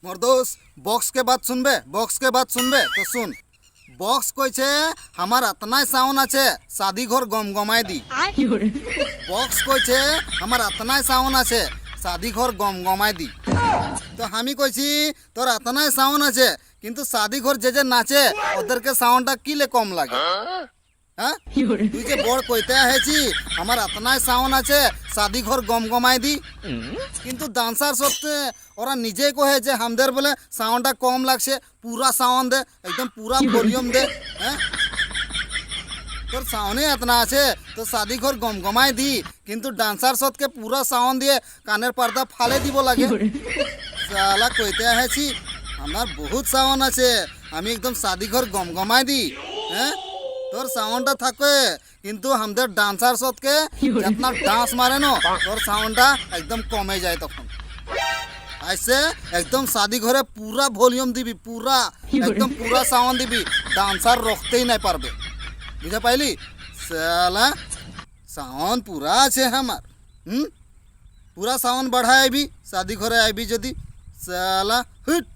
मोर दोस्त बॉक्स के बात सुनबे तो सुन बॉक्स কইছে আমার আতনাই সাউন্ড আছে শাদি ঘর গমগমাই দি বক্স কইছে আমার আতনাই সাউন্ড আছে শাদি ঘর গমগমাই দি তো আমি কইছি তোর আতনাই সাউন্ড আছে কিন্তু শাদি ঘর যে নাচে ওদেরকে সাউন্ডটা কিলে কম লাগে হ্যাঁ তুই যে বড় কইতে আহেছি আমার আতনাই সাউন্ড আছে শাদি ঘর গমগমাই দি কিন্তু ডান্সার সত্ত্বে ওরা নিজেই কহে যে আমাদের বলে সাউন্ডটা কম লাগছে পুরা সাউন্ড দে একদম পুরা ভলিউম দে হ্যাঁ তোর সাউন্ডে এতনা আছে তো শাদি ঘর গমগমাই দি কিন্তু ডান্সার সত্ত্বে পুরা সাউন্ড দিয়ে কানের পর্দা ফালে দিব লাগে শালা কইতে আহেছি আমার বহুত সাউন্ড আছে আমি একদম শাদি ঘর গমগমাই দি হ্যাঁ তোর সাউন্ডটা থাকে কিন্তু আমাদের ডান্সার সত্ত্বে যতনা ডান্স মারে না তোর সাউন্ডটা একদম কমে যায় তখন ऐसे एकदम शादी घरे पूरा वॉल्यूम दिबी पूरा एकदम पूरा साउंड दिबी डांसर रोकते ही नहीं पारबे बुझा पाइली साला साउंड पूरा আছে हमार पूरा साउंड बढ़ाए भी शादी घरे आई भी जदी साला हिट